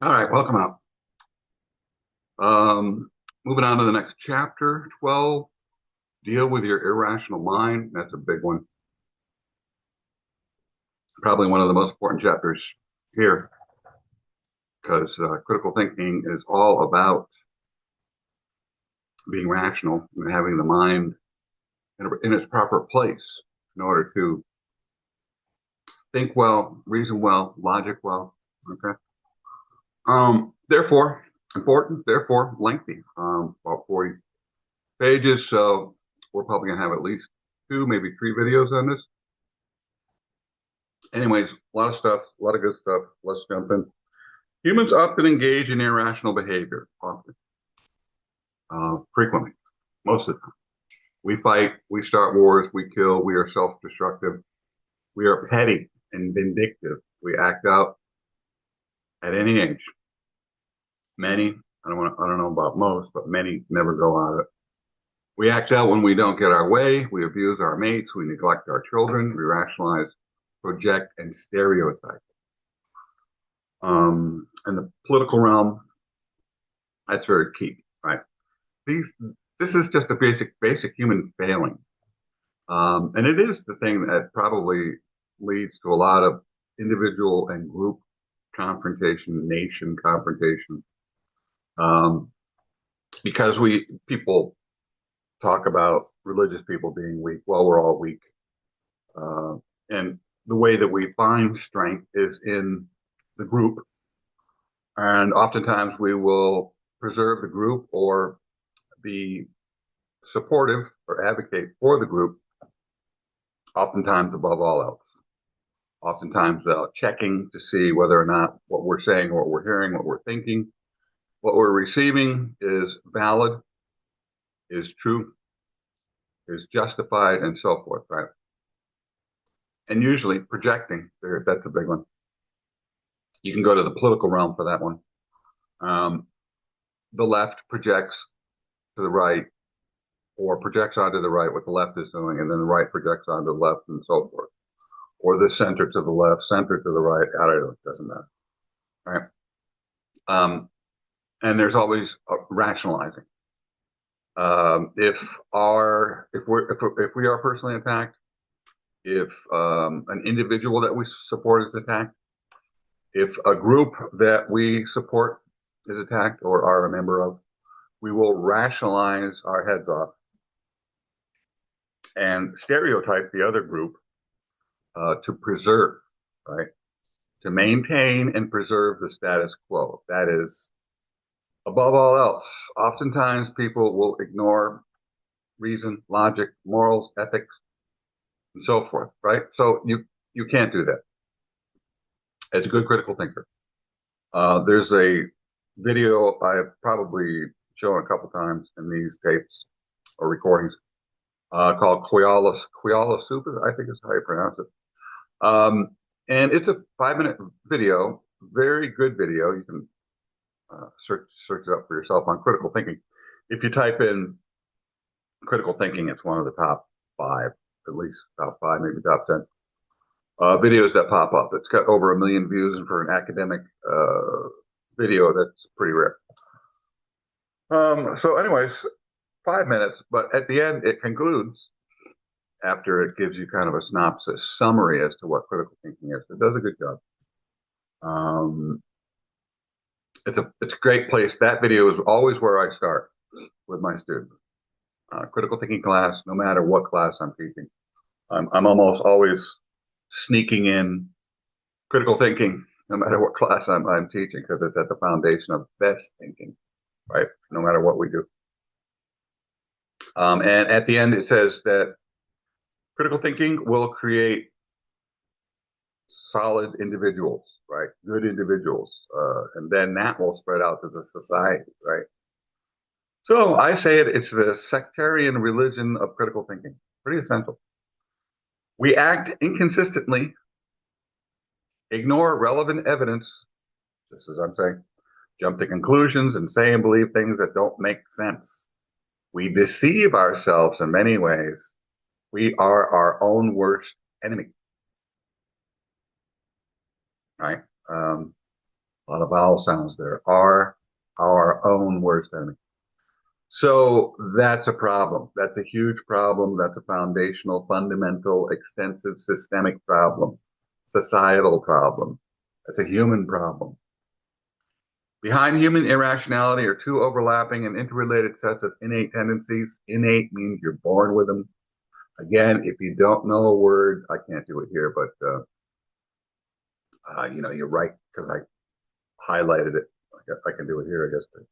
All right, welcome out. Moving on to the next chapter, 12, deal with your irrational mind. That's a big one. Probably one of the most important chapters here because critical thinking is all about being rational and having the mind in its proper place in order to think well, reason well, logic well. Okay. Therefore, important, therefore lengthy, about 40 pages. So we're probably going to have at least two, maybe three videos on this. Anyways, a lot of stuff, a lot of good stuff. Let's jump in. Humans often engage in irrational behavior, often, frequently, most of the time. We fight, we start wars, we kill, we are self-destructive, we are petty and vindictive. We act out at any age. Many, I don't know about most, but many never go on it. We act out when we don't get our way. We abuse our mates. We neglect our children. We rationalize, project, and stereotype. In the political realm, that's very key, right? This is just a basic human failing. And it is the thing that probably leads to a lot of individual and group confrontation, nation confrontation. Because people talk about religious people being weak. Well, we're all weak. And the way that we find strength is in the group. And oftentimes we will preserve the group or be supportive or advocate for the group, oftentimes above all else. Oftentimes checking to see whether or not what we're saying, what we're hearing, what we're thinking, what we're receiving is valid, is true, is justified, and so forth, right? And usually projecting, that's a big one. You can go to the political realm for that one. The left projects to the right or projects onto the right what the left is doing, and then the right projects onto the left and so forth. Or the center to the left, center to the right, I don't know, it doesn't matter, right? And there's always rationalizing. If we are personally attacked, if an individual that we support is attacked, if a group that we support is attacked or are a member of, we will rationalize our heads off and stereotype the other group to preserve, right? To maintain and preserve the status quo. That is, above all else, oftentimes people will ignore reason, logic, morals, ethics, and so forth, right? So you can't do that. As a good critical thinker. There's a video I've probably shown a couple times in these tapes or recordings called Koala Soup, I think is how you pronounce it. And it's a 5-minute video, very good video. You can search it up for yourself on critical thinking. If you type in critical thinking, it's one of the top 5, at least top 5, maybe top 10 videos that pop up. It's got over 1 million views, and for an academic video, that's pretty rare. So anyways, 5 minutes, but at the end, it concludes after it gives you kind of a synopsis, summary as to what critical thinking is. It does a good job. It's a great place. That video is always where I start with my students. Critical thinking class, no matter what class I'm teaching. I'm almost always sneaking in critical thinking, no matter what class I'm teaching, because it's at the foundation of best thinking, right? No matter what we do. And at the end, it says that critical thinking will create solid individuals, right? Good individuals. And then that will spread out to the society, right? So I say it's the sectarian religion of critical thinking. Pretty essential. We act inconsistently, ignore relevant evidence, just as I'm saying, jump to conclusions and say and believe things that don't make sense. We deceive ourselves in many ways. We are our own worst enemy. Right? A lot of vowel sounds there. Are our own worst enemy. So that's a problem. That's a huge problem. That's a foundational, fundamental, extensive, systemic problem, societal problem. That's a human problem. Behind human irrationality are two overlapping and interrelated sets of innate tendencies. Innate means you're born with them. Again, if you don't know a word, I can't do it here, but you're right because I highlighted it. I can do it here, I guess. But,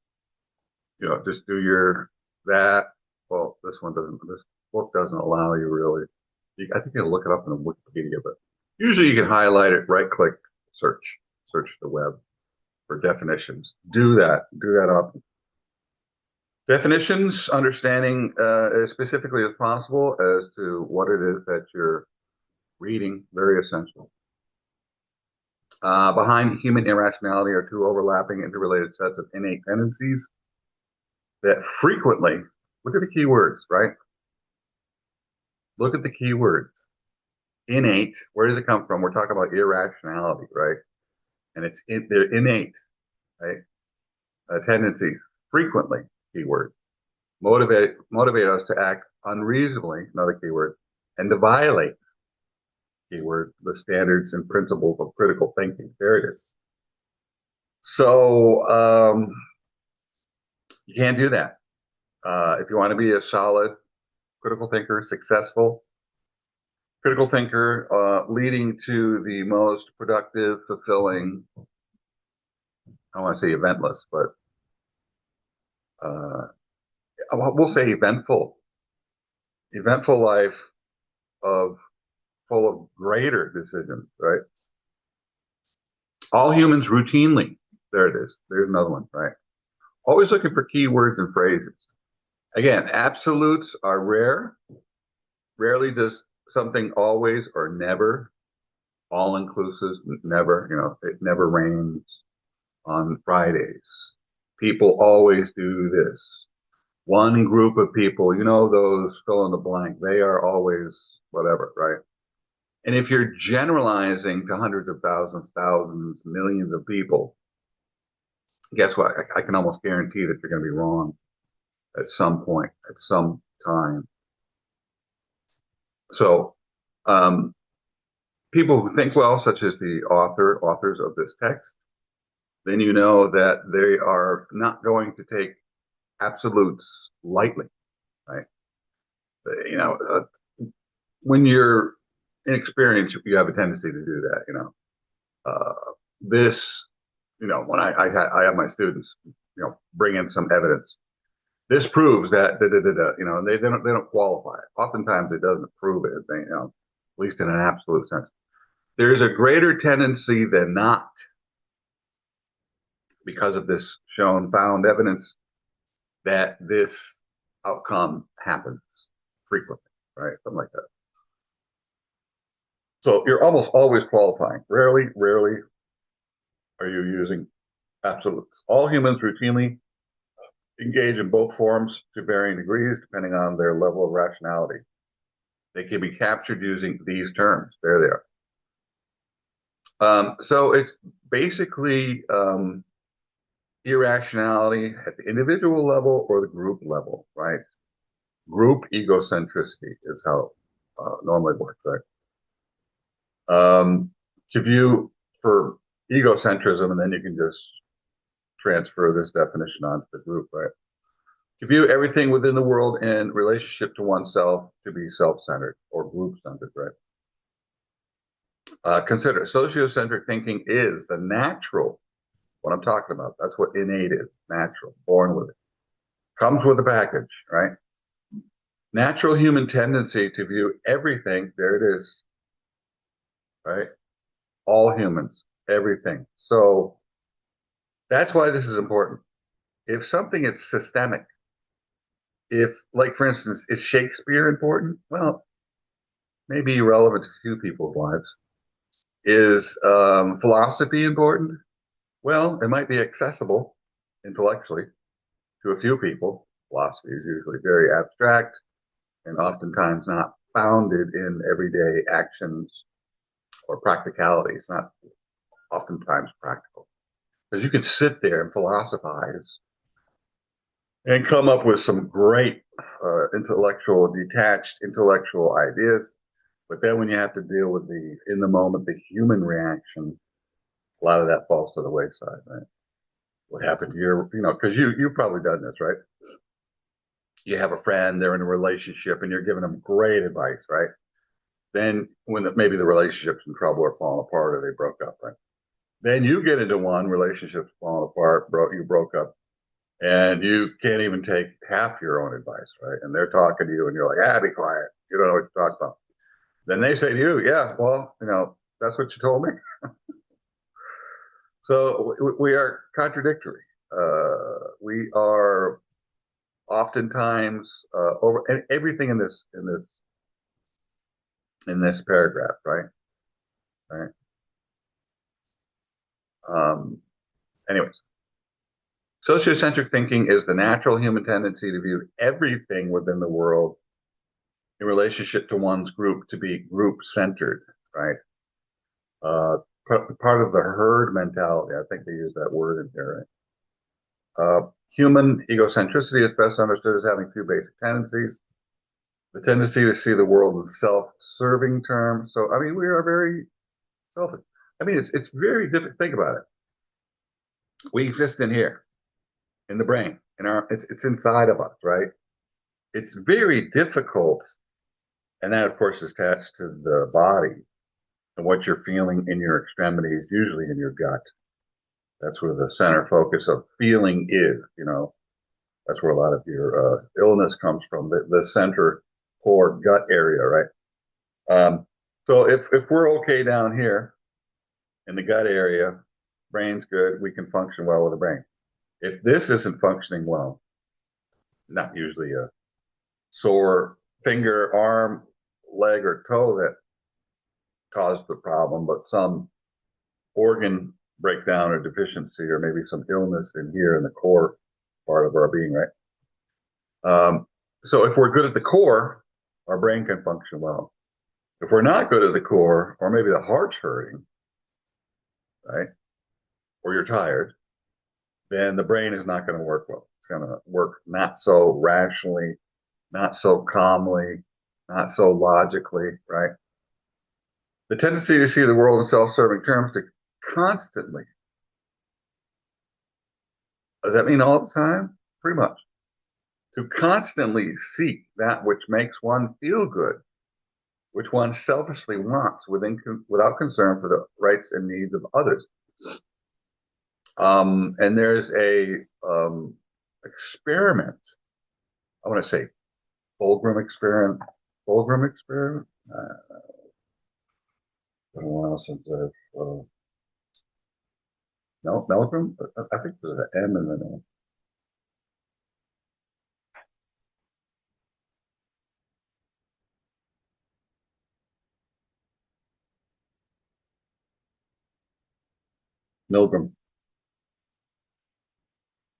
just do your that. Well, this one doesn't. This book doesn't allow you really. I think you can look it up in Wikipedia, but usually you can highlight it, right click, search the web for definitions. Do that. Do that often. Definitions, understanding as specifically as possible as to what it is that you're reading, very essential. Behind human irrationality are two overlapping, interrelated sets of innate tendencies that frequently, look at the key words, right? Look at the key words. Innate, where does it come from? We're talking about irrationality, right? And they're innate, right? Tendencies, frequently, keyword. Motivate us to act unreasonably, another keyword, and to violate, keyword, the standards and principles of critical thinking. There it is. So you can't do that. If you want to be a solid critical thinker, successful critical thinker, leading to the most productive, fulfilling, I don't want to say eventless, but we'll say eventful life of full of greater decisions, right? All humans routinely, there it is. There's another one, right? Always looking for keywords and phrases. Again, absolutes are rare. Rarely does something always or never, all inclusive, never, it never rains on Fridays. People always do this. One group of people, those fill in the blank, they are always whatever, right? And if you're generalizing to hundreds of thousands, millions of people, guess what? I can almost guarantee that you're going to be wrong at some point, at some time. So, people who think well, such as the authors of this text, then you know that they are not going to take absolutes lightly, right? When you're inexperienced, you have a tendency to do that. Uh, this, when I have my students, bring in some evidence. This proves that, and they don't qualify it. Oftentimes, it doesn't prove it. At least in an absolute sense. There's a greater tendency than not, because of this found evidence, that this outcome happens frequently, right? Something like that. So you're almost always qualifying. Rarely are you using absolutes. All humans routinely engage in both forms to varying degrees, depending on their level of rationality. They can be captured using these terms. There they are. So it's basically irrationality at the individual level or the group level, right? Group egocentricity is how it normally works, right? To view for egocentrism, and then you can just transfer this definition onto the group, right? To view everything within the world in relationship to oneself to be self-centered or group-centered, right? Consider sociocentric thinking is the natural, what I'm talking about. That's what innate is, natural, born with it. Comes with a package, right? Natural human tendency to view everything, there it is, right? All humans, everything. So that's why this is important. If something is systemic, like for instance, is Shakespeare important? Well, maybe relevant to a few people's lives. Is philosophy important? Well, it might be accessible intellectually to a few people. Philosophy is usually very abstract and oftentimes not founded in everyday actions or practicality. It's not oftentimes practical. Because you can sit there and philosophize and come up with some great detached intellectual ideas. But then when you have to deal with in the moment, the human reaction, a lot of that falls to the wayside, right? What happened to because you've probably done this, right? You have a friend, they're in a relationship, and you're giving them great advice, right? Then when maybe the relationship's in trouble or falling apart or they broke up, right? Then you get into one, relationship's falling apart, you broke up, and you can't even take half your own advice, right? And they're talking to you, and you're like, be quiet. You don't know what you're talking about. Then they say to you, yeah, well, that's what you told me. So we are contradictory. We are oftentimes over and everything in this paragraph, right? Right. Um, anyways, sociocentric thinking is the natural human tendency to view everything within the world in relationship to one's group to be group centered, right? Uh, part of the herd mentality. I think they use that word in here, right? Human egocentricity is best understood as having two basic tendencies: the tendency to see the world in self-serving terms. So, I mean, we are very selfish. I mean, it's very difficult. Think about it. We exist in here, in the brain, it's inside of us, right? It's very difficult, and that, of course, is attached to the body and what you're feeling in your extremities, usually in your gut. That's where the center focus of feeling is. That's where a lot of your illness comes from. The center core gut area, right? So if we're okay down here in the gut area, brain's good, we can function well with the brain. If this isn't functioning well, not usually a sore finger, arm, leg, or toe that caused the problem, but some organ breakdown or deficiency, or maybe some illness in here in the core part of our being, right? So if we're good at the core, our brain can function well. If we're not good at the core, or maybe the heart's hurting, right, or you're tired, then the brain is not going to work well. It's going to work not so rationally, not so calmly, not so logically, right? The tendency to see the world in self-serving terms, to constantly, does that mean all the time? Pretty much. To constantly seek that which makes one feel good, which one selfishly wants without concern for the rights and needs of others. And there's a experiment. I want to say Fulgrim experiment. Fulgrim experiment. Been a while since no, Milgram. I think there's an M in the name. Milgram.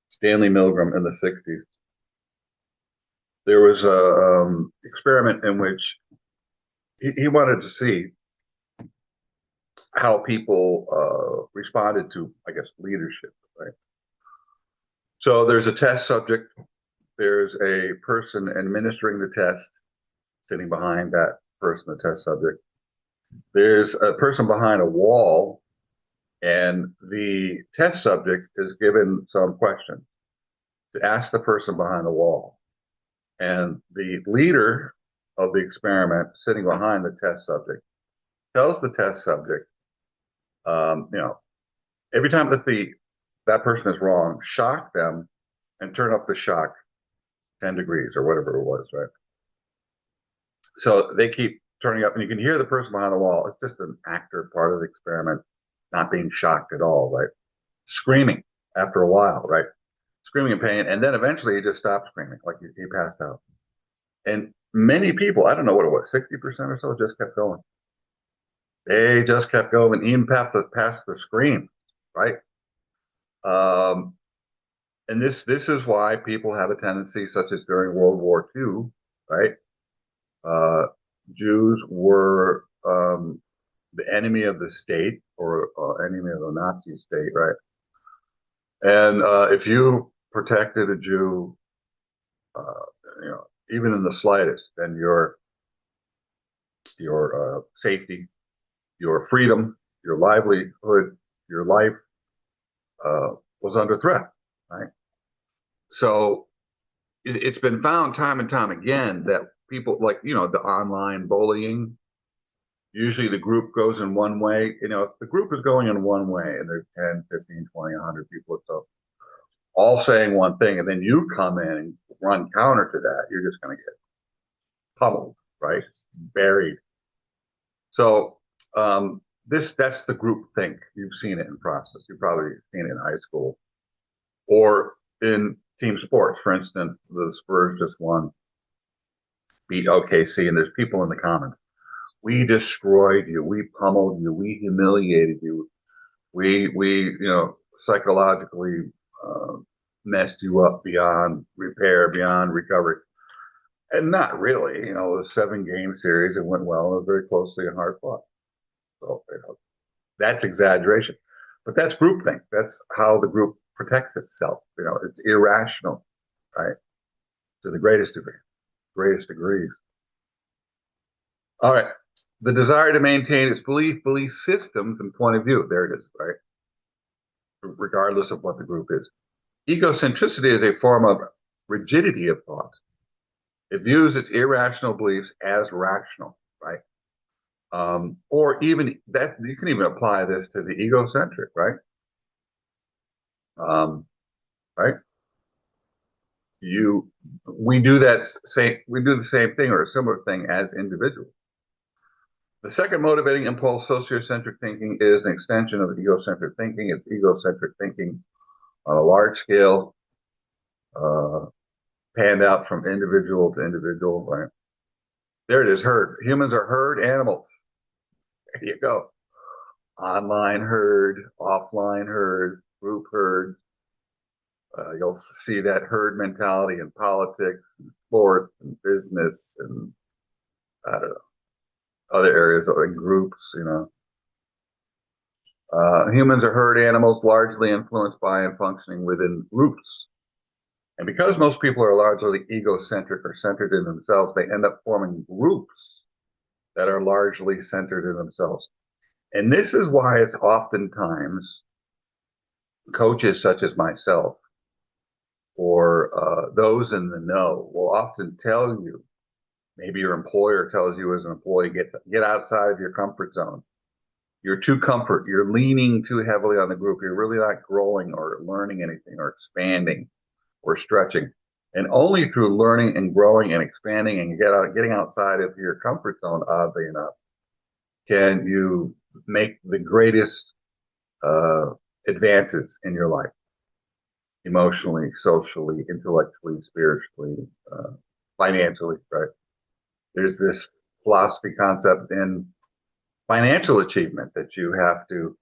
Stanley Milgram in the 60s. There was a experiment in which he wanted to see how people responded to, I guess, leadership, right? So there's a test subject, there's a person administering the test sitting behind that person, the test subject. There's a person behind a wall, and the test subject is given some questions to ask the person behind the wall. And the leader of the experiment, sitting behind the test subject, tells the test subject, every time that person is wrong, shock them and turn up the shock 10 degrees or whatever it was, right? So they keep turning up, and you can hear the person behind the wall. It's just an actor part of the experiment, not being shocked at all, right? Screaming after a while, right? Screaming in pain, and then eventually he just stopped screaming, like he passed out. And many people, I don't know what it was, 60% or so, just kept going. They just kept going, even past the scream, right? Um, and this is why people have a tendency, such as during World War II, right? Uh, Jews were the enemy of the state, or enemy of the Nazi state, right? And if you protected a Jew, uh, you know, even in the slightest, then your safety, your freedom, your livelihood, your life was under threat, right? So it's been found time and time again that people like, the online bullying, usually the group goes in one way. If the group is going in one way and there's 10, 15, 20, 100 people or so, all saying one thing, and then you come in and run counter to that, you're just going to get pummeled, right? Buried. So that's the group think. You've seen it in process. You've probably seen it in high school or in team sports. For instance, the Spurs just won, beat OKC, and there's people in the comments. We destroyed you. We pummeled you. We humiliated you. We psychologically uh, messed you up beyond repair, beyond recovery. And not really. It was a 7-game series. It went well. It was very closely and hard fought. So that's exaggeration, but that's groupthink. That's how the group protects itself. It's irrational, right? To the greatest degree, greatest degrees. All right. The desire to maintain its belief systems, and point of view. There it is, right? Regardless of what the group is. Egocentricity is a form of rigidity of thought. It views its irrational beliefs as rational, right? Or even that you can even apply this to the egocentric, right? Um, right? You, we do the same thing or a similar thing as individuals. The second motivating impulse, sociocentric thinking, is an extension of egocentric thinking. It's egocentric thinking on a large scale, uh, panned out from individual to individual, right? There it is, herd. Humans are herd animals. There you go. Online herd, offline herd, group herd. You'll see that herd mentality in politics and sports and business and I don't know, other areas like groups. Humans are herd animals largely influenced by and functioning within groups. And because most people are largely egocentric or centered in themselves, they end up forming groups that are largely centered in themselves. And this is why it's oftentimes coaches such as myself or those in the know will often tell you, maybe your employer tells you as an employee, get outside of your comfort zone. You're too comfort. You're leaning too heavily on the group. You're really not growing or learning anything or expanding or stretching. And only through learning and growing and expanding and getting outside of your comfort zone, oddly enough, can you make the greatest advances in your life, emotionally, socially, intellectually, spiritually, financially, right? There's this philosophy concept in financial achievement that you have to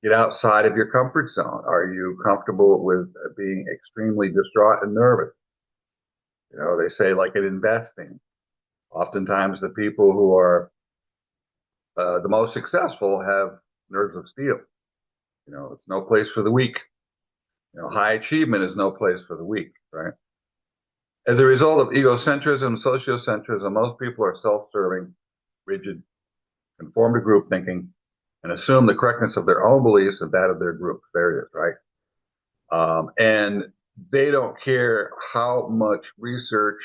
get outside of your comfort zone. Are you comfortable with being extremely distraught and nervous? They say like in investing, oftentimes the people who are the most successful have nerves of steel. It's no place for the weak. High achievement is no place for the weak, right? As a result of egocentrism, sociocentrism, most people are self-serving, rigid, conform to group thinking, and assume the correctness of their own beliefs and that of their group. There it is, right? And they don't care how much research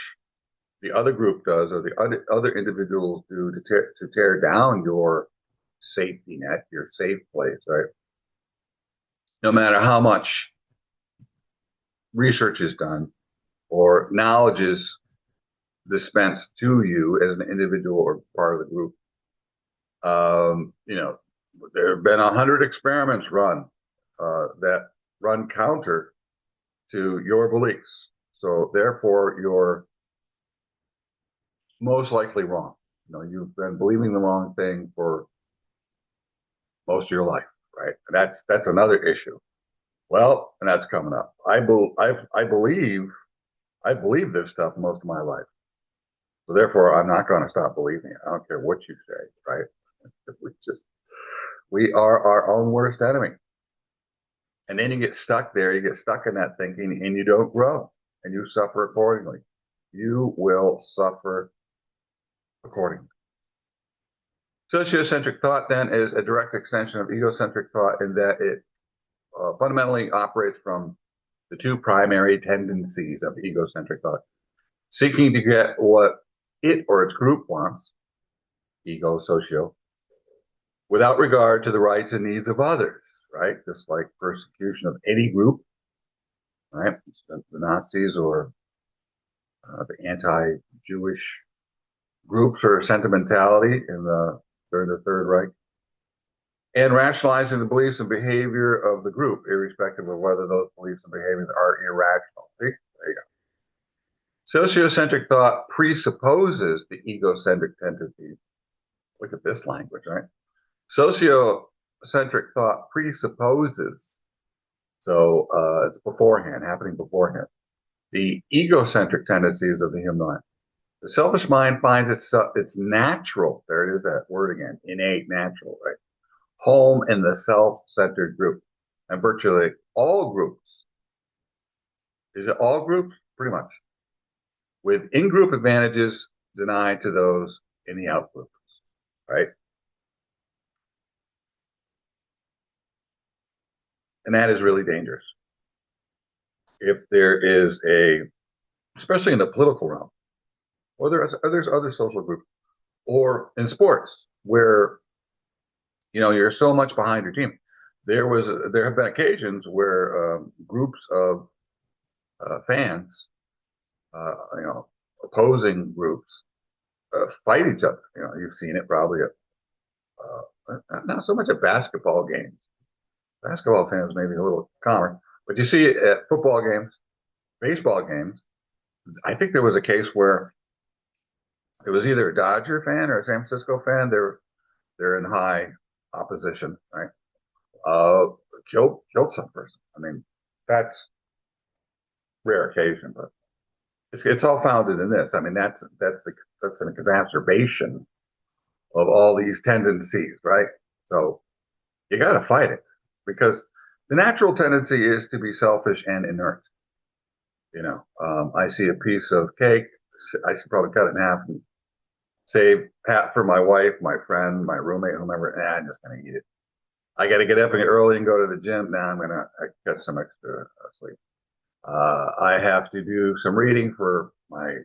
the other group does or the other individuals do to tear down your safety net, your safe place, right? No matter how much research is done or knowledge is dispensed to you as an individual or part of the group. There have been 100 experiments run that run counter to your beliefs. So therefore, you're most likely wrong. You've been believing the wrong thing for most of your life, right? And that's another issue. Well, and that's coming up. I believe this stuff most of my life. So therefore, I'm not going to stop believing it. I don't care what you say, right? We are our own worst enemy. And then you get stuck there, you get stuck in that thinking, and you don't grow, and you suffer accordingly. You will suffer accordingly. Sociocentric thought then is a direct extension of egocentric thought in that it fundamentally operates from the two primary tendencies of egocentric thought, seeking to get what it or its group wants, ego, socio, without regard to the rights and needs of others, right? Just like persecution of any group, right? The Nazis or the anti-Jewish groups or sentimentality during the Third Reich, and rationalizing the beliefs and behavior of the group, irrespective of whether those beliefs and behaviors are irrational. See? There you go. Sociocentric thought presupposes the egocentric tendencies. Look at this language, right? Sociocentric thought presupposes, so it's beforehand, happening beforehand, the egocentric tendencies of the human mind. The selfish mind finds it's natural, there it is, that word again, innate, natural, right? Home in the self-centered group. And virtually all groups, is it all groups? Pretty much. With in-group advantages denied to those in the out-groups, right? And that is really dangerous. If there is especially in the political realm, or there's other social groups, or in sports, where you're so much behind your team. There have been occasions where groups of fans, opposing groups, fight each other. You've seen it probably at not so much at basketball games. Basketball fans may be a little calmer, but you see it at football games, baseball games. I think there was a case where it was either a Dodger fan or a San Francisco fan. They're in high opposition, right? Killed some person. I mean, that's rare occasion, but it's all founded in this. I mean, that's an exacerbation of all these tendencies, right? So you got to fight it, because the natural tendency is to be selfish and inert. I see a piece of cake, I should probably cut it in half and save half for my wife, my friend, my roommate, whomever. I'm just gonna eat it. I got to get up and get early and go to the gym. Now I'm gonna get some extra sleep. I have to do some reading for my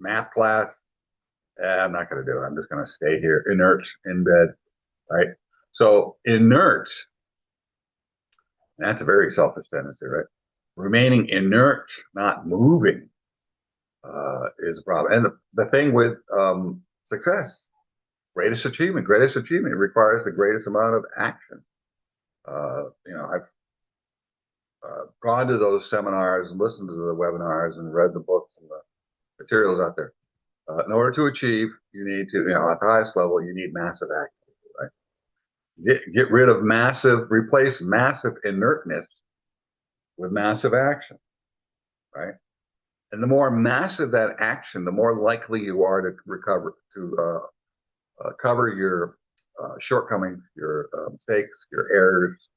math class. I'm not going to do it. I'm just going to stay here inert in bed, right? So inert, that's a very selfish tendency, right? Remaining inert, not moving, is a problem. And the thing with success, greatest achievement requires the greatest amount of action. I've gone to those seminars and listened to the webinars and read the books and the materials out there. In order to achieve, you need to, at the highest level, you need massive action, right? Get rid of replace massive inertness with massive action, right? And the more massive that action, the more likely you are to cover your shortcomings, your mistakes, your errors,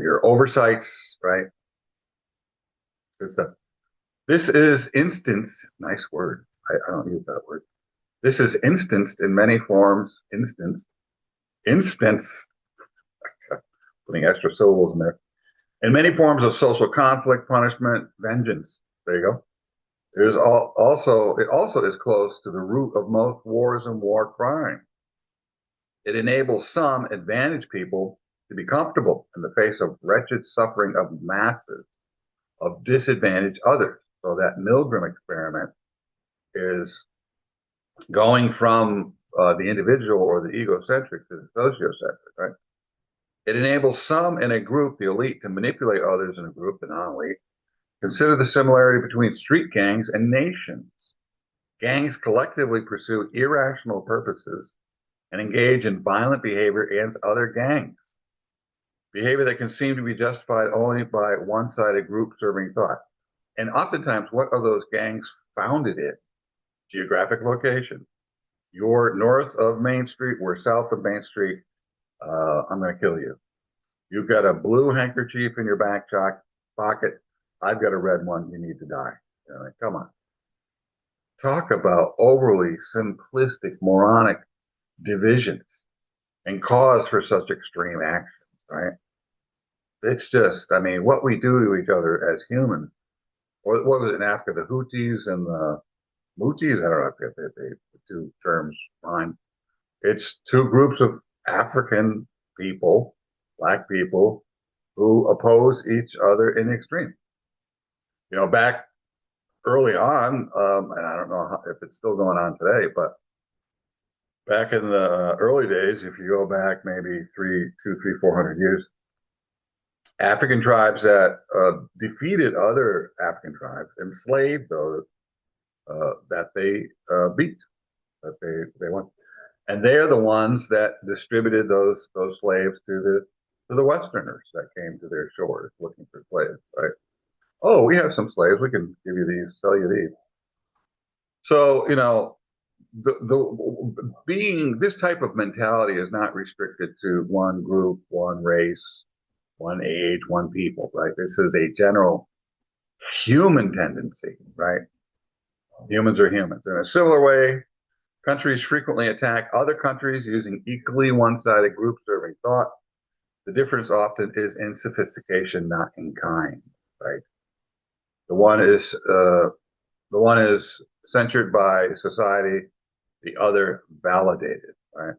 your oversights, right? Good stuff. This is instanced, nice word. I don't use that word. This is instanced in many forms, instance, putting extra syllables in there, in many forms of social conflict, punishment, vengeance. There you go. It also is close to the root of most wars and war crime. It enables some advantaged people to be comfortable in the face of wretched suffering of masses of disadvantaged others. So that Milgram experiment is going from the individual or the egocentric to the sociocentric, right? It enables some in a group, the elite, to manipulate others in a group, the non-elite. Consider the similarity between street gangs and nations. Gangs collectively pursue irrational purposes and engage in violent behavior against other gangs. Behavior that can seem to be justified only by one-sided group-serving thought. And oftentimes, what are those gangs founded in? Geographic location. You're north of Main Street, we're south of Main Street. I'm going to kill you. You've got a blue handkerchief in your back pocket. I've got a red one. You need to die. Like, come on. Talk about overly simplistic, moronic divisions and cause for such extreme actions, right? It's just, I mean, what we do to each other as humans, or what was it in Africa, the Houthis and the Mutis? I don't know if the two terms rhyme. It's two groups of African people, black people, who oppose each other in the extreme. Back early on, and I don't know if it's still going on today, but back in the early days, if you go back maybe 400 years, African tribes that defeated other African tribes, enslaved those that they beat, that they won, and they're the ones that distributed those slaves to the Westerners that came to their shores looking for slaves. Right? Oh, we have some slaves. We can give you these, sell you these. So the being this type of mentality is not restricted to one group, one race, one age, one people, right? This is a general human tendency, right? Humans are humans. In a similar way, countries frequently attack other countries using equally one-sided group-serving thought. The difference often is in sophistication, not in kind, right? The one is censored by society, the other validated, right?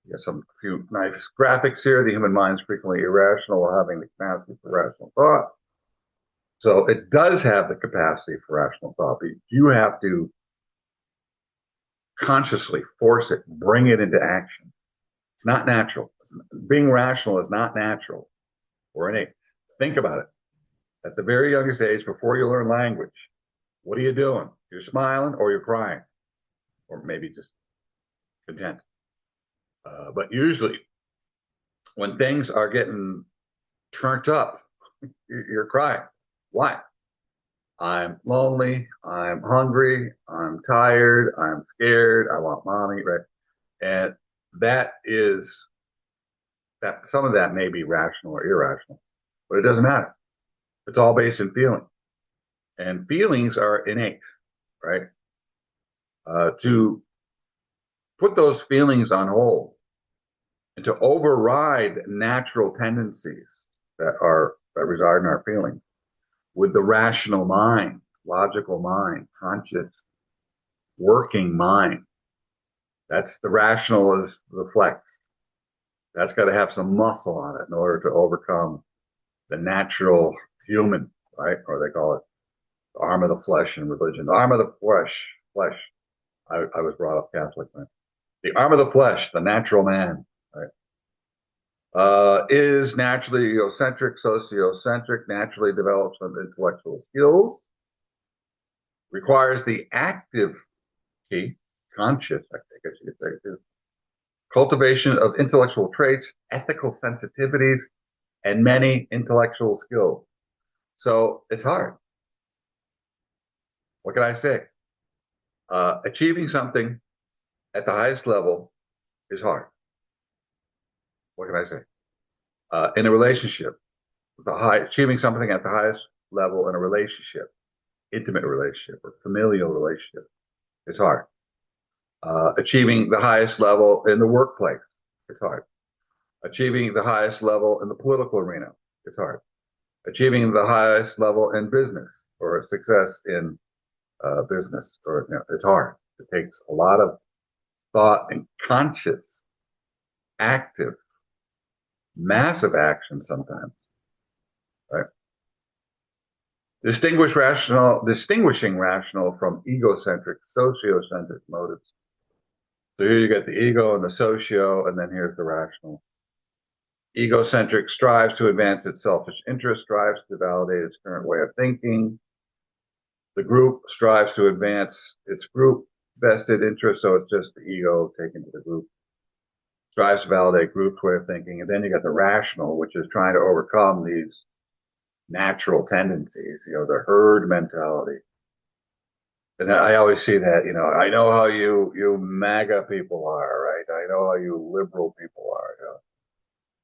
Got a few nice graphics here. The human mind is frequently irrational while having the capacity for rational thought. So it does have the capacity for rational thought, but you have to consciously force it, bring it into action. It's not natural. Being rational is not natural or innate. Think about it. At the very youngest age, before you learn language, what are you doing? You're smiling or you're crying, or maybe just content. But usually, when things are getting turned up, you're crying. Why? I'm lonely. I'm hungry. I'm tired. I'm scared. I want mommy. Right? And that is that. Some of that may be rational or irrational, but it doesn't matter. It's all based in feeling, and feelings are innate, right? To put those feelings on hold and to override natural tendencies that reside in our feelings with the rational mind, logical mind, conscious, working mind. That's the rational is the flex. That's got to have some muscle on it in order to overcome the natural human, right? Or they call it the arm of the flesh in religion. The arm of the flesh. I was brought up Catholic, man. The arm of the flesh, the natural man, right? Is naturally egocentric, sociocentric, naturally develops some intellectual skills, requires the active key, conscious, I guess you could say too, cultivation of intellectual traits, ethical sensitivities, and many intellectual skills. So it's hard. What can I say? Achieving something at the highest level is hard. What can I say? In a relationship, achieving something at the highest level in a relationship, intimate relationship or familial relationship, it's hard. Achieving the highest level in the workplace, it's hard. Achieving the highest level in the political arena, it's hard. Achieving the highest level in business or success in business, or it's hard. It takes a lot of thought and conscious, active, massive action sometimes, right? Distinguishing rational from egocentric, sociocentric motives. So here you get the ego and the socio, and then here's the rational. Egocentric strives to advance its selfish interest, strives to validate its current way of thinking. The group strives to advance its group vested interest, so it's just the ego taken to the group. Strives to validate group's way of thinking. And then you got the rational, which is trying to overcome these natural tendencies, the herd mentality. And I always see that, I know how you MAGA people are, right? I know how you liberal people are,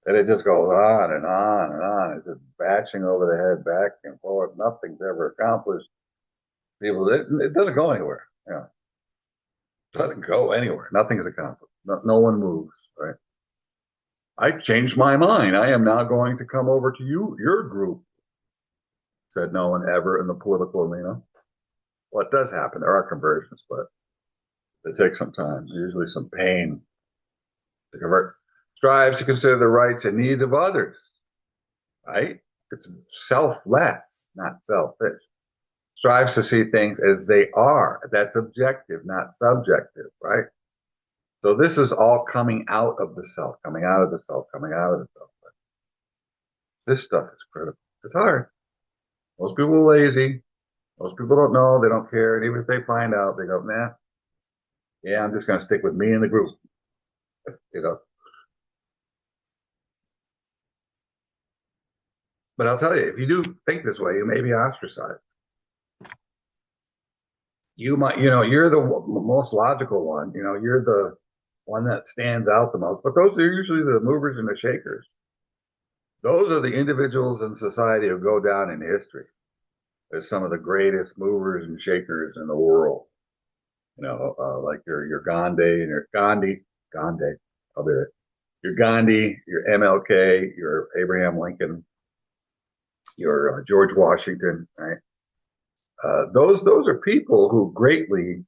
And it just goes on and on and on. It's just bashing over the head, back and forth. Nothing's ever accomplished. It doesn't go anywhere. It doesn't go anywhere. Nothing is accomplished. No one moves, right? I changed my mind. I am now going to come over to your group, said no one ever in the political arena. Well, it does happen. There are conversions, but it takes some time, usually some pain to convert. Strives to consider the rights and needs of others, right? It's selfless, not selfish. Strives to see things as they are. That's objective, not subjective, right? So this is all coming out of the self, coming out of the self, coming out of the self. This stuff is critical. It's hard. Most people are lazy. Most people don't know. They don't care. And even if they find out, they go, nah, yeah, I'm just going to stick with me in the group. you know. But I'll tell you, if you do think this way, you may be ostracized. You might, you're the most logical one. You're the one that stands out the most. But those are usually the movers and the shakers. Those are the individuals in society who go down in history as some of the greatest movers and shakers in the world. Like your Gandhi and your Gandhi, I'll be it. Your Gandhi, your MLK, your Abraham Lincoln, your George Washington, right? Those are people who greatly,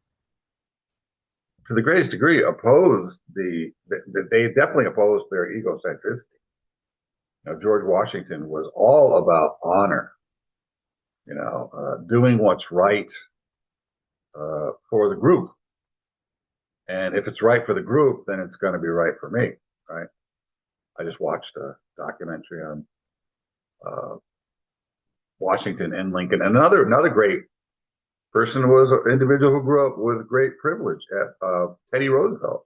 to the greatest degree, opposed they definitely opposed their egocentricity. George Washington was all about honor, doing what's right for the group. And if it's right for the group, then it's going to be right for me, right? I just watched a documentary on Washington and Lincoln. And another great person was an individual who grew up with great privilege, Teddy Roosevelt.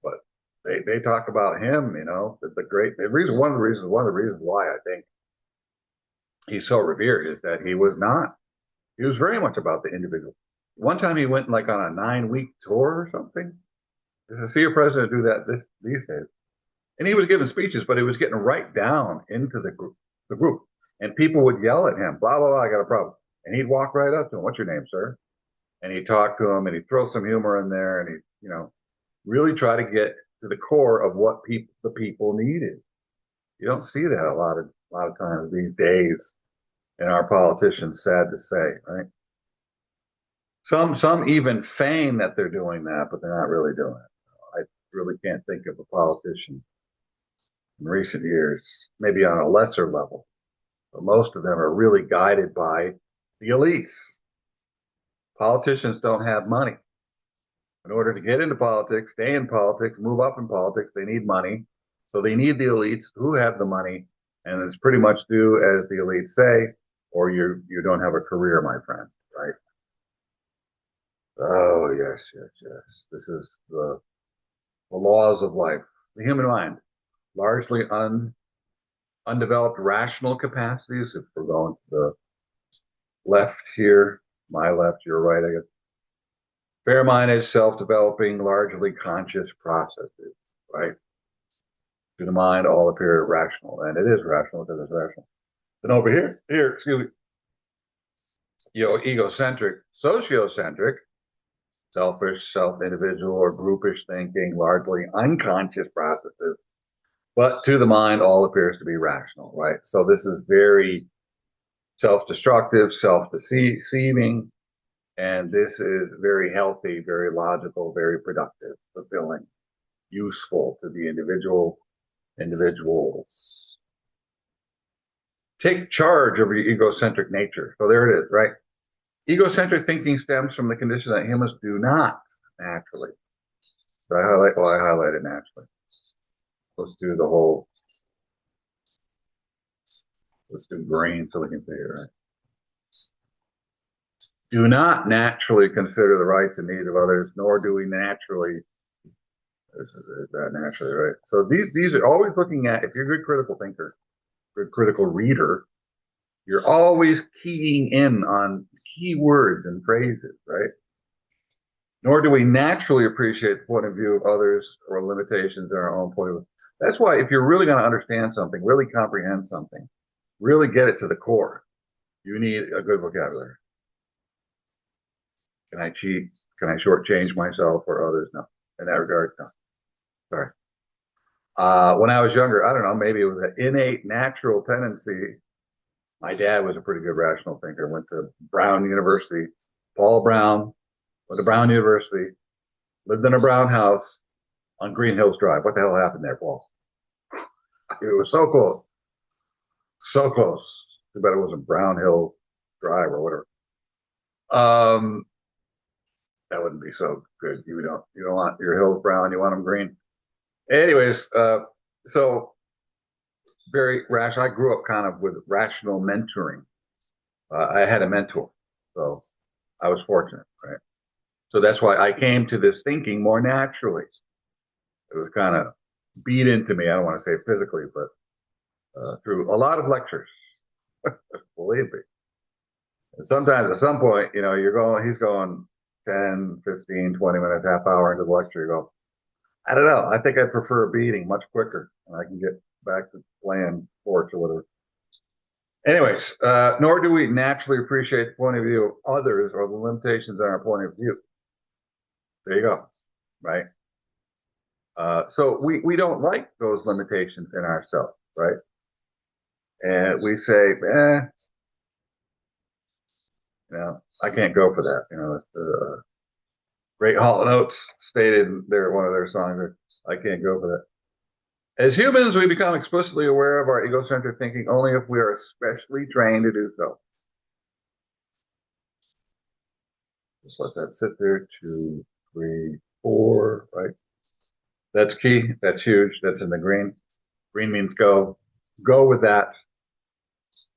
But they talk about him, the reason one of the reasons why I think he's so revered is that he was very much about the individual. One time he went like on a 9-week tour or something. To see a president do that these days. And he was giving speeches, but he was getting right down into the group. And people would yell at him, blah, blah, blah, I got a problem. And he'd walk right up to him. What's your name, sir? And he'd talk to him and he'd throw some humor in there and he'd, really try to get to the core of what the people needed. You don't see that a lot of times these days in our politicians, sad to say, right? Some even feign that they're doing that, but they're not really doing it. I really can't think of a politician in recent years, maybe on a lesser level, but most of them are really guided by the elites. Politicians don't have money. In order to get into politics, stay in politics, move up in politics, they need money. So they need the elites who have the money, and it's pretty much do as the elites say, or you don't have a career, my friend, right? Oh, yes, yes, yes. This is the laws of life. The human mind, largely undeveloped rational capacities. If we're going to the left here, my left, your right, I guess. Fair-minded, self-developing, largely conscious processes, right? To the mind, all appear rational, and it is rational because it's rational. Then over here, excuse me, egocentric, sociocentric, selfish, self-individual, or groupish thinking, largely unconscious processes, but to the mind, all appears to be rational, right? So this is very self-destructive, self-deceiving, and this is very healthy, very logical, very productive, fulfilling, useful to the individuals. Take charge of your egocentric nature. So there it is, right? Egocentric thinking stems from the condition that humans do not naturally. So I highlighted naturally. Let's do let's do green so we can see it, right? Do not naturally consider the rights and needs of others, nor do we naturally, is that naturally, right? So these are always looking at, if you're a good critical thinker, good critical reader, You're always keying in on key words and phrases, right? Nor do we naturally appreciate the point of view of others or limitations in our own point of view. That's why if you're really going to understand something, really comprehend something, really get it to the core, you need a good vocabulary. Can I cheat? Can I shortchange myself or others? No. In that regard, no. Sorry. When I was younger, I don't know, maybe it was an innate natural tendency. My dad was a pretty good rational thinker, went to Brown University. Paul Brown went to Brown University, lived in a Brown house on Green Hills Drive. What the hell happened there, Paul? It was so close. So close. Too bad it wasn't Brown Hill Drive or whatever. That wouldn't be so good. You don't want your hills brown, you want them green. Anyways, so very rational. I grew up kind of with rational mentoring. I had a mentor, so I was fortunate, right? So that's why I came to this thinking more naturally. It was kind of beat into me. I don't want to say physically, but through a lot of lectures, believe me. And sometimes at some point, he's going 10, 15, 20 minutes, half hour into the lecture. You go, I don't know. I think I prefer a beating much quicker and I can get back to playing sports or whatever. Anyways, nor do we naturally appreciate the point of view of others or the limitations on our point of view. There you go. Right. So we don't like those limitations in ourselves, right? And we say, I can't go for that. It's the great Hall & Oates stated in one of their songs, I can't go for that. As humans, we become explicitly aware of our egocentric thinking only if we are especially trained to do so. Just let that sit there. 2, 3, 4, right? That's key. That's huge. That's in the green. Green means go. Go with that.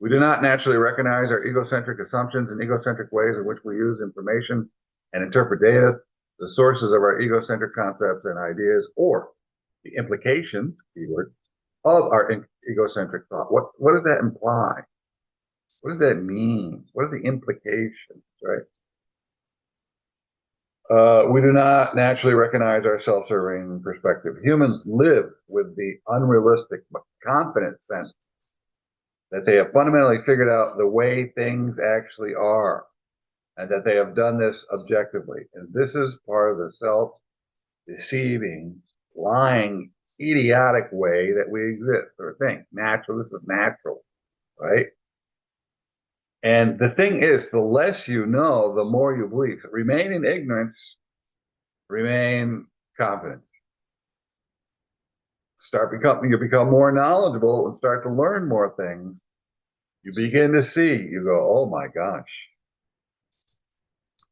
We do not naturally recognize our egocentric assumptions and egocentric ways in which we use information and interpret data, the sources of our egocentric concepts and ideas, or the implications, keyword, of our egocentric thought. What does that imply? What does that mean? What are the implications, right? We do not naturally recognize our self-serving perspective. Humans live with the unrealistic but confident sense that they have fundamentally figured out the way things actually are and that they have done this objectively. And this is part of the self-deceiving, lying, idiotic way that we exist or think. Natural, this is natural, right? And the thing is, the less you know, the more you believe. Remain in ignorance, remain confident. You become more knowledgeable and start to learn more things. You begin to see, you go, oh my gosh,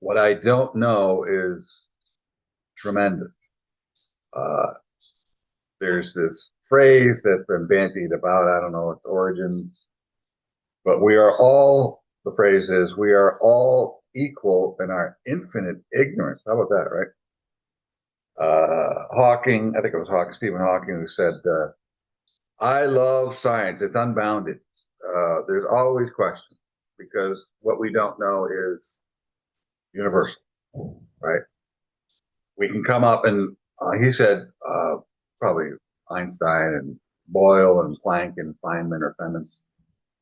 what I don't know is tremendous. There's this phrase that's been bandied about, I don't know its origins, but the phrase is, we are all equal in our infinite ignorance. How about that, right? Hawking, I think it was Stephen Hawking, who said, I love science. It's unbounded. There's always questions because what we don't know is universal, right? We can come up and he said, probably Einstein and Boyle and Planck and Feynman or Feynman,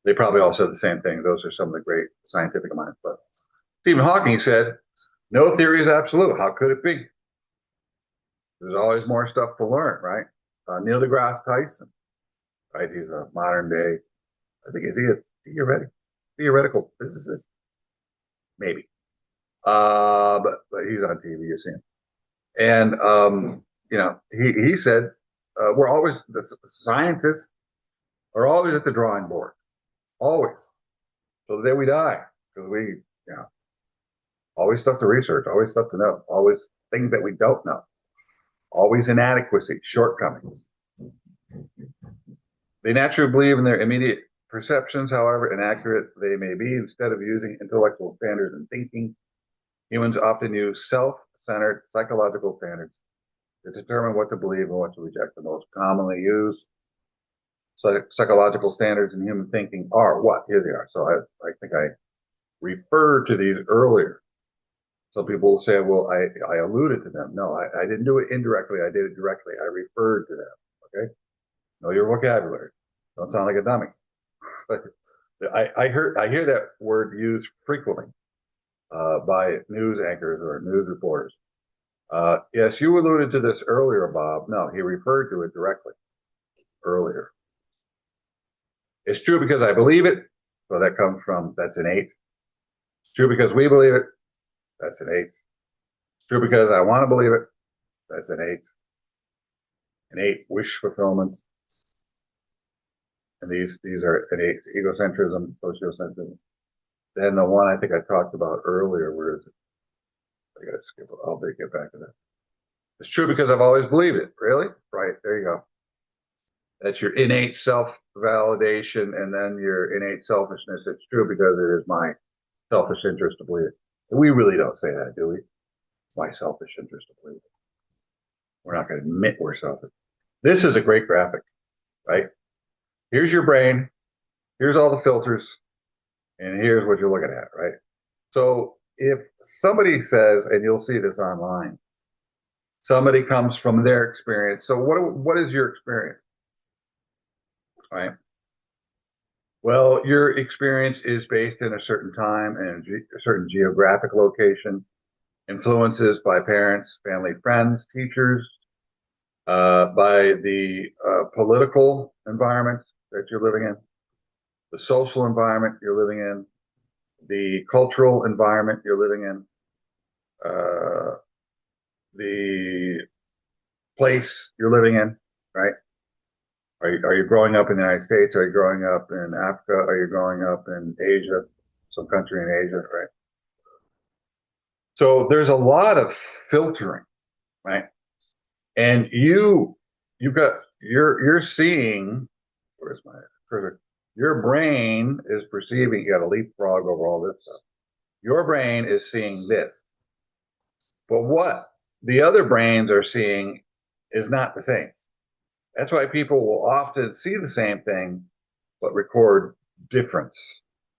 they probably all said the same thing. Those are some of the great scientific minds. But Stephen Hawking said, no theory is absolute. How could it be? There's always more stuff to learn, right? Neil deGrasse Tyson, right? He's a modern day, I think, is he a theoretical physicist? Maybe. But he's on TV, you see him. And, he said, the scientists are always at the drawing board, always. So the day we die, because always stuff to research, always stuff to know, always things that we don't know, always inadequacy, shortcomings. They naturally believe in their immediate perceptions, however inaccurate they may be. Instead of using intellectual standards in thinking, humans often use self-centered psychological standards to determine what to believe and what to reject. The most commonly used psychological standards in human thinking are what? Here they are. So I think I referred to these earlier. Some people will say, well, I alluded to them. No, I didn't do it indirectly. I did it directly. I referred to them. Okay. Know your vocabulary. Don't sound like a dummy. But I hear that word used frequently by news anchors or news reporters. Yes, you alluded to this earlier, Bob. No, he referred to it directly earlier. It's true because I believe it. So that's innate. It's true because we believe it. That's innate. It's true because I want to believe it. That's innate. Innate wish fulfillment. And these are innate egocentrism, sociocentrism. Then the one I think I talked about earlier, where is it? I gotta skip it. I'll get back to that. It's true because I've always believed it. Really? Right. There you go. That's your innate self-validation and then your innate selfishness. It's true because it is my selfish interest to believe it. We really don't say that, do we? My selfish interest to believe it. We're not going to admit we're selfish. This is a great graphic, right? Here's your brain. Here's all the filters. And here's what you're looking at, right? So if somebody says, and you'll see this online, somebody comes from their experience. So what is your experience? Right. Well, your experience is based in a certain time and a certain geographic location, influences by parents, family, friends, teachers, by the political environment that you're living in, the social environment you're living in, the cultural environment you're living in, the place you're living in, right? Are you growing up in the United States? Are you growing up in Africa? Are you growing up in Asia, some country in Asia, right? So there's a lot of filtering, right? And you're seeing, where's my cursor? Your brain is perceiving, you got to leapfrog over all this stuff. Your brain is seeing this. But what the other brains are seeing is not the same. That's why people will often see the same thing, but record difference.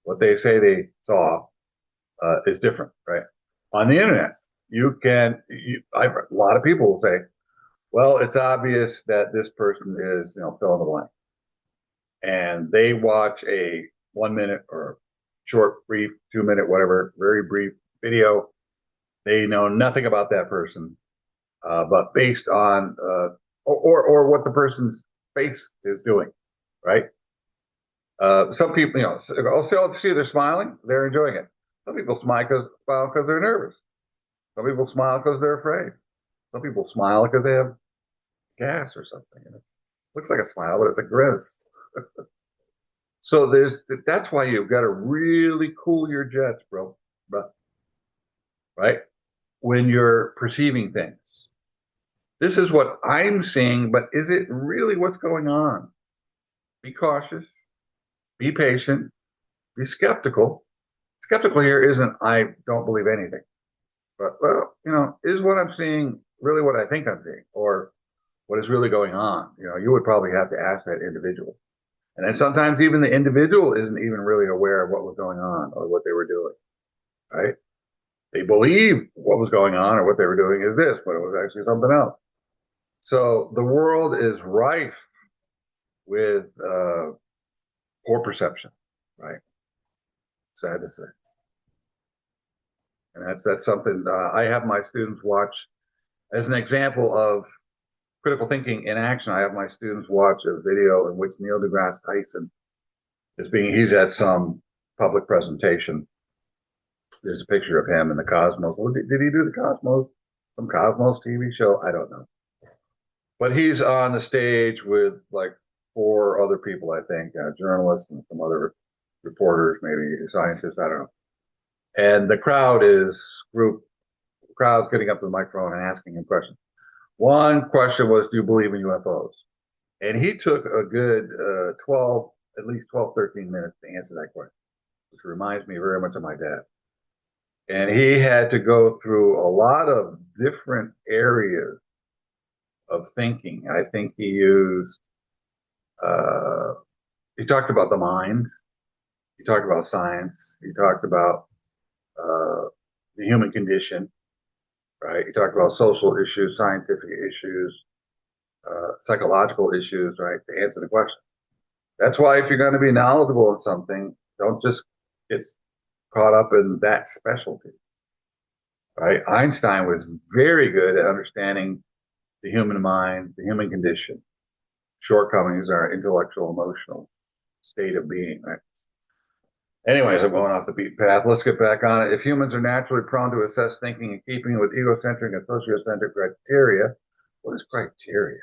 What they say they saw is different, right? On the internet, a lot of people will say, well, it's obvious that this person is, fill in the blank. And they watch a 1 minute or short, brief, 2 minute, whatever, very brief video. They know nothing about that person, but based on, or what the person's face is doing, right? Some people, I'll see they're smiling, they're enjoying it. Some people smile because they're nervous. Some people smile because they're afraid. Some people smile because they have gas or something. Looks like a smile, but it's a grimace. So that's why you've got to really cool your jets, bro. Right? When you're perceiving things. This is what I'm seeing, but is it really what's going on? Be cautious, be patient, be skeptical. Skeptical here isn't I don't believe anything, but is what I'm seeing really what I think I'm seeing, or what is really going on? You would probably have to ask that individual. And then sometimes even the individual isn't even really aware of what was going on or what they were doing, right? They believe what was going on or what they were doing is this, but it was actually something else. So the world is rife with poor perception, right? Sad to say. And that's something I have my students watch as an example of critical thinking in action. I have my students watch a video in which Neil deGrasse Tyson he's at some public presentation. There's a picture of him in the Cosmos. Did he do the Cosmos? Some Cosmos TV show? I don't know. But he's on the stage with like 4 other people, I think, journalists and some other reporters, maybe scientists, I don't know. And the crowd's getting up to the microphone and asking him questions. One question was, do you believe in UFOs? And he took a good at least 12, 13 minutes to answer that question, which reminds me very much of my dad. And he had to go through a lot of different areas of thinking. I think he used He talked about the mind. He talked about science. He talked about the human condition, right? He talked about social issues, scientific issues, psychological issues, right? To answer the question. That's why if you're going to be knowledgeable in something, don't just get caught up in that specialty, right? Einstein was very good at understanding the human mind, the human condition. Shortcomings are intellectual, emotional state of being, right? Anyways, I'm going off the beaten path. Let's get back on it. If humans are naturally prone to assess thinking in keeping with egocentric and sociocentric criteria, what is criteria?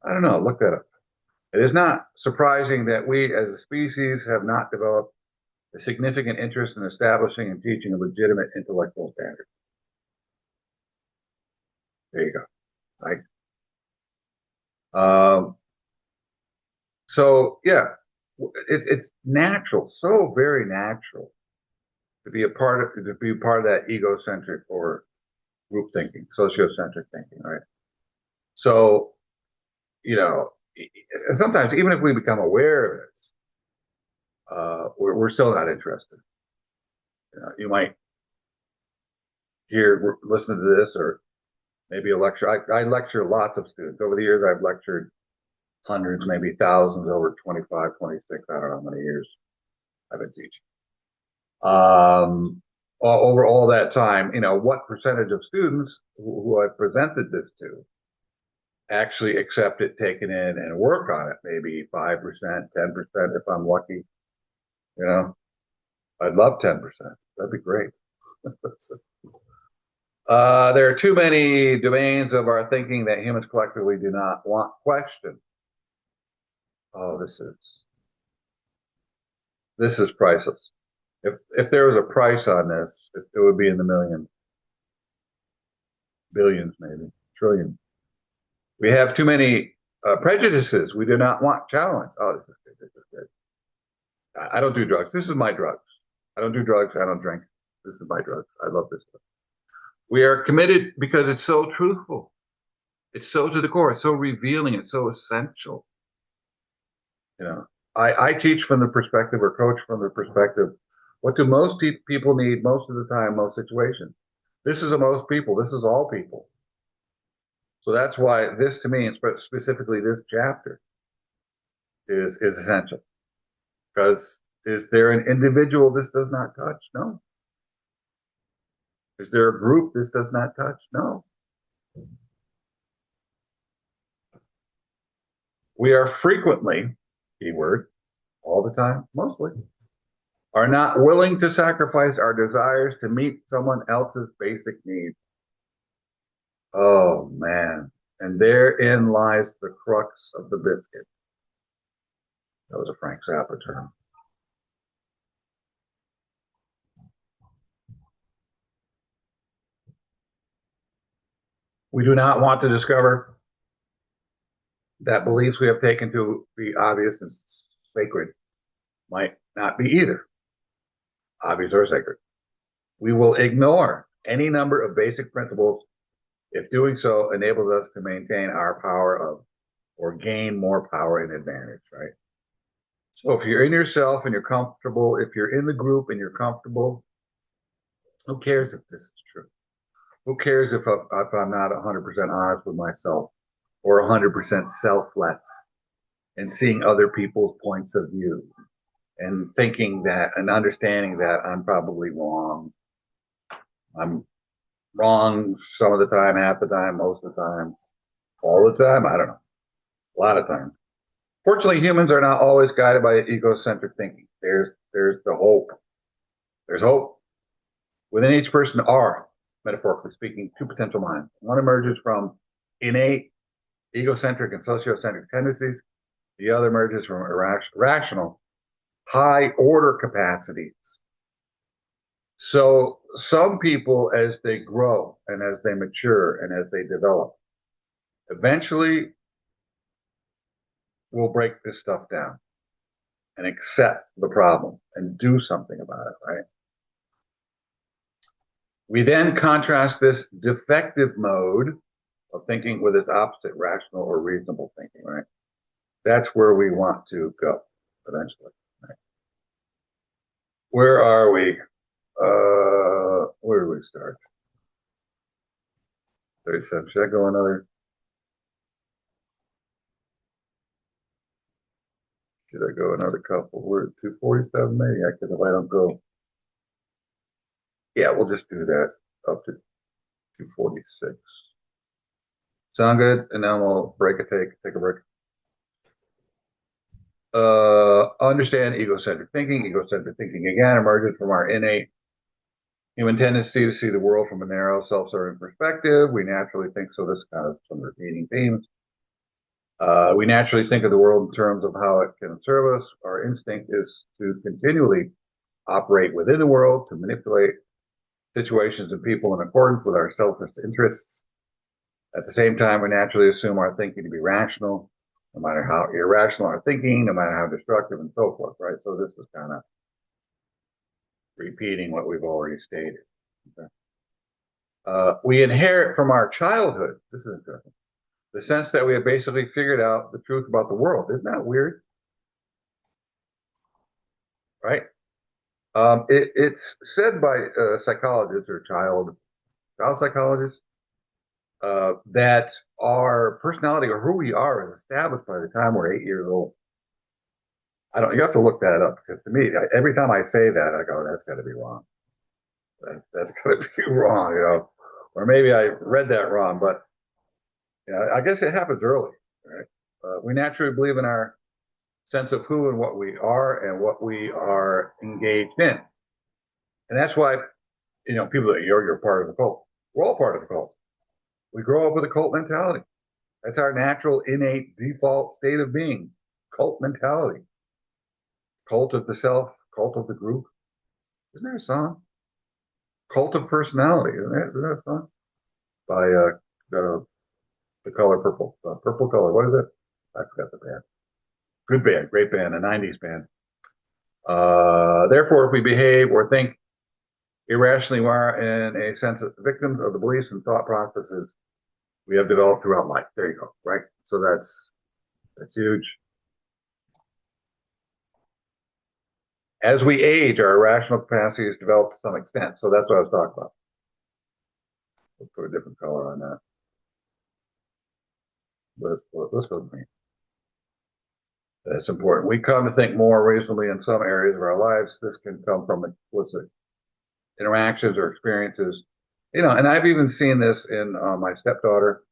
I don't know. Look that up. It is not surprising that we as a species have not developed a significant interest in establishing and teaching a legitimate intellectual standard. There you go. Right. So yeah, it's natural, so very natural to be a part of that egocentric or group thinking, sociocentric thinking, right? So you know, sometimes even if we become aware of it, we're still not interested. You might listen to this, or maybe a lecture. I lecture lots of students over the years. I've lectured hundreds, maybe thousands, over 25, 26. I don't know how many years I've been teaching. Over all that time, what percentage of students who I presented this to actually accept it, take it in, and work on it? Maybe 5%, 10%, if I'm lucky. I'd love 10%. That'd be great. There are too many domains of our thinking that humans collectively do not want questioned. Oh, this is priceless. If there was a price on this, it would be in the millions, billions, maybe trillions. We have too many prejudices. We do not want challenge. Oh, this is good. This is good. I don't do drugs. This is my drugs. I don't do drugs. I don't drink. This is my drugs. I love this stuff. We are committed because it's so truthful. It's so to the core. It's so revealing. It's so essential. I teach from the perspective, or coach from the perspective, what do most people need most of the time, most situations? This is a most people. This is all people. So that's why this, to me, and specifically this chapter, is essential. Because is there an individual this does not touch? No. Is there a group this does not touch? No. We are frequently, keyword, all the time, mostly, are not willing to sacrifice our desires to meet someone else's basic needs. Oh, man. And therein lies the crux of the biscuit. That was a Frank Zappa term. We do not want to discover that beliefs we have taken to be obvious and sacred might not be either obvious or sacred. We will ignore any number of basic principles if doing so enables us to maintain our power of, or gain more power and advantage, right? So if you're in yourself and you're comfortable, if you're in the group and you're comfortable, who cares if this is true? Who cares if I'm not 100% honest with myself, or 100% selfless, and seeing other people's points of view and thinking that and understanding that I'm probably wrong. I'm wrong some of the time, half the time, most of the time, all the time. I don't know. A lot of times. Fortunately, humans are not always guided by egocentric thinking. There's the hope. There's hope. Within each person are, metaphorically speaking, two potential minds. One emerges from innate, egocentric, and sociocentric tendencies. The other emerges from rational, high order capacities. So some people, as they grow and as they mature and as they develop, eventually will break this stuff down and accept the problem and do something about it, right? We then contrast this defective mode of thinking with its opposite, rational or reasonable thinking, right? That's where we want to go. eventually. Right? Where are we? Where do we start? 37. Should I go another? Should I go another couple? We're at 247 maybe. I could if I don't go. Yeah, we'll just do that up to 246. Sound good? And then we'll take a break. Understand egocentric thinking. Egocentric thinking again emerges from our innate human tendency to see the world from a narrow, self-serving perspective. We naturally think so. This is kind of some repeating themes. We naturally think of the world in terms of how it can serve us. Our instinct is to continually operate within the world, to manipulate situations and people in accordance with our selfish interests. At the same time, we naturally assume our thinking to be rational, no matter how irrational our thinking, no matter how destructive, and so forth, right? So this is kind of repeating what we've already stated. Okay. We inherit from our childhood, this is interesting, the sense that we have basically figured out the truth about the world. Isn't that weird? Right? It's said by psychologists or child psychologists that our personality or who we are is established by the time we're 8 years old. I don't. You have to look that up because to me, every time I say that, I go, "That's got to be wrong. That's got to be wrong," or maybe I read that wrong. But I guess it happens early, right? We naturally believe in our sense of who and what we are and what we are engaged in, and that's why people that you're part of the cult. We're all part of the cult. We grow up with a cult mentality. That's our natural, innate, default state of being. Cult mentality. Cult of the self, cult of the group. Isn't there a song? Cult of personality. Isn't that a song? By the color purple. Purple color. What is it? I forgot the band. Good band. Great band. A 90s band. Therefore, if we behave or think irrationally, we are in a sense of victims of the beliefs and thought processes we have developed throughout life. There you go. Right. So that's huge. As we age, our irrational capacity is developed to some extent. So that's what I was talking about. We'll put a different color on that. Let's go green. That's important. We come to think more reasonably in some areas of our lives. This can come from explicit interactions or experiences. And I've even seen this in my stepdaughter.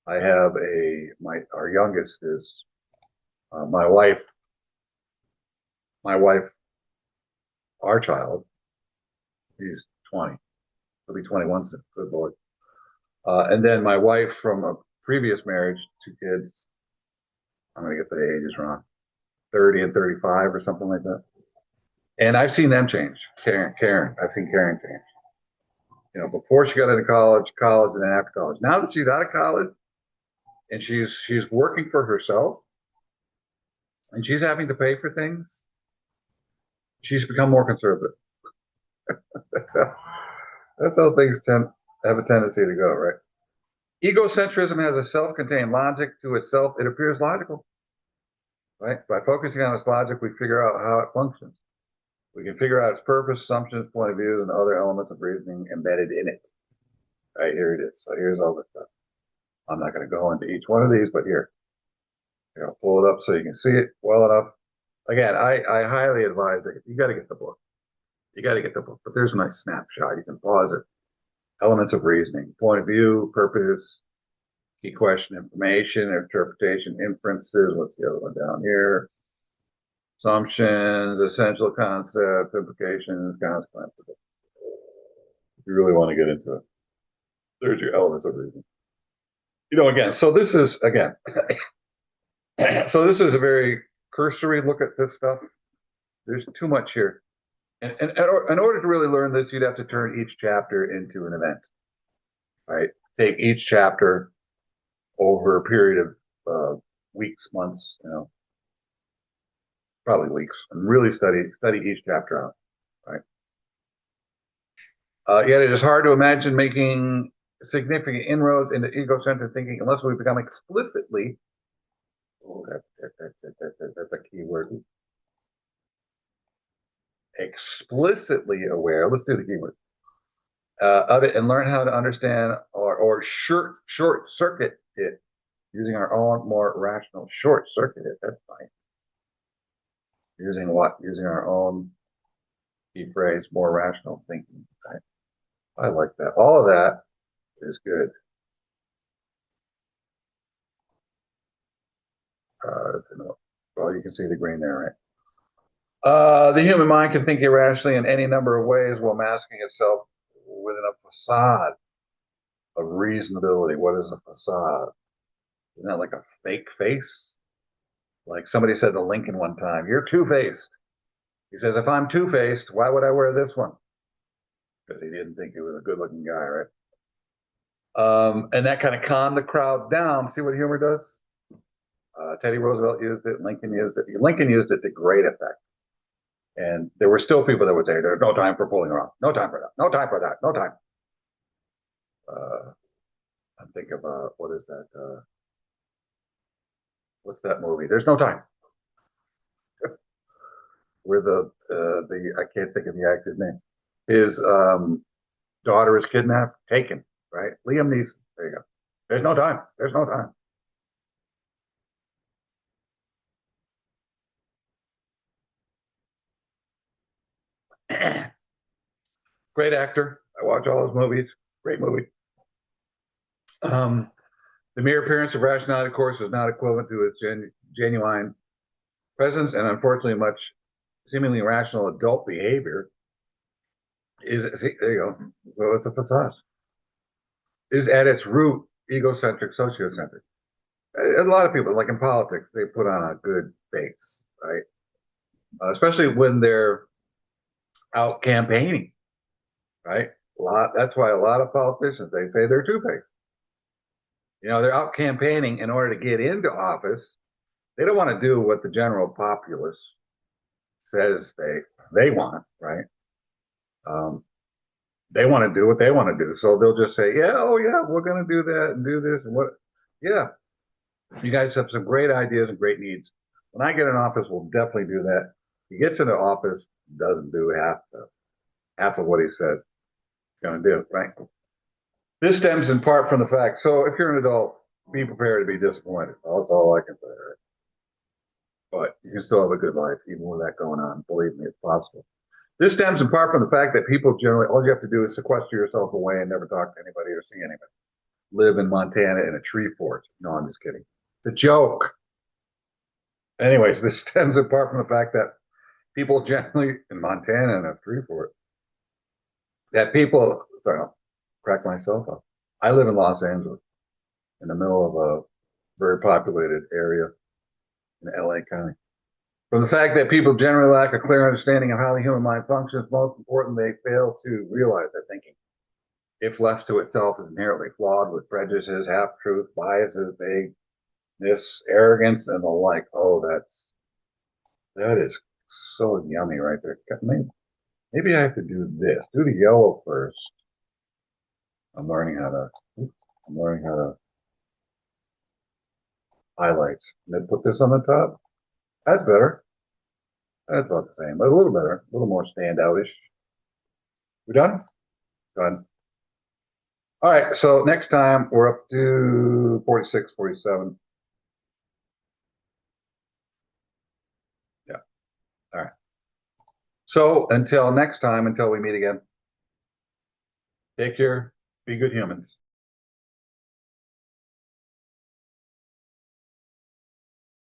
I have our youngest is my wife, our child. He's 20. He'll be 21 soon. Good Lord. And then my wife from a previous marriage, 2 kids. I'm going to get the ages wrong. 30 and 35 or something like that. And I've seen them change. Karen. I've seen Karen change. Before she got into college, and then after college. Now that she's out of college and she's working for herself and she's having to pay for things, she's become more conservative. that's how things have a tendency to go, right? Egocentrism has a self-contained logic to itself. It appears logical, right? By focusing on its logic, we figure out how it functions. We can figure out its purpose, assumptions, point of view, and other elements of reasoning embedded in it. Right, here it is. So here's all this stuff. I'm not going to go into each one of these, but here. Pull it up so you can see it well enough. Again, I highly advise that you got to get the book. You got to get the book. But there's a nice snapshot. You can pause it. Elements of reasoning, point of view, purpose, key question, information, interpretation, inferences. What's the other one down here? Assumptions, essential concepts, implications, consequences. If you really want to get into it, there's your elements of reasoning. Again, so this is a very cursory look at this stuff. There's too much here. And in order to really learn this, you'd have to turn each chapter into an event, right? Take each chapter over a period of weeks, months, probably weeks, and really study each chapter out, right? Yet it is hard to imagine making significant inroads into egocentric thinking unless we become explicitly. Oh, that's a key word. explicitly aware, let's do the keyword, of it and learn how to understand or short circuit it using our own more rational short circuit it. That's fine. Using what? Using our own key phrase, more rational thinking. Right? I like that. All of that is good. Well, you can see the green there, right? The human mind can think irrationally in any number of ways while masking itself within a facade of reasonability. What is a facade? Isn't that like a fake face? Like somebody said to Lincoln one time, "You're two-faced." He says, "If I'm two-faced, why would I wear this one?" Because he didn't think he was a good-looking guy, right? And that kind of calmed the crowd down. See what humor does? Teddy Roosevelt used it. Lincoln used it. Lincoln used it to great effect. And there were still people that would say, "There's no time for fooling around. No time for that. No time for that. No time." I'm thinking about what is that? What's that movie? There's no time. Where the I can't think of the actor's name. His daughter is kidnapped, taken. Right, Liam Neeson. There you go. There's no time. There's no time. Great actor. I watch all his movies. Great movie. Um, the mere appearance of rationality, of course, is not equivalent to its genuine presence, and unfortunately, much seemingly rational adult behavior is, see, there you go. So it's a facade. Is at its root egocentric, sociocentric. A lot of people, like in politics, they put on a good face, right? Especially when they're out campaigning, right? That's why a lot of politicians they say they're two-faced. You know, they're out campaigning in order to get into office. They don't want to do what the general populace says they want, right? Um, they want to do what they want to do, so they'll just say, "Yeah, oh yeah, we're going to do that and do this and what." Yeah, you guys have some great ideas and great needs. When I get in office, we'll definitely do that. He gets into office, doesn't do half of what he said he's going to do, right? This stems in part from the fact. So if you're an adult, be prepared to be disappointed. That's all I can say. Right? But you can still have a good life even with that going on. Believe me, it's possible. This stems in part from the fact that people generally, all you have to do is sequester yourself away and never talk to anybody or see anybody. Live in Montana in a tree fort. No, I'm just kidding. It's a joke. Anyways, this stems in part from the fact that people generally in Montana in a tree fort, that people, sorry, I'll crack myself up. I live in Los Angeles in the middle of a very populated area in LA County. From the fact that people generally lack a clear understanding of how the human mind functions, most important, they fail to realize that thinking, if left to itself, is inherently flawed with prejudices, half truth, biases, vagueness, arrogance, and the like. Oh, that is so yummy right there. Maybe I have to do this. Do the yellow first. I'm learning how to. I'm learning how to highlight. And then put this on the top. That's better. That's about the same, but a little better, a little more standoutish. We done? Done. All right, so next time we're up to 46, 47. Yeah. All right. So until next time, until we meet again, take care, be good humans.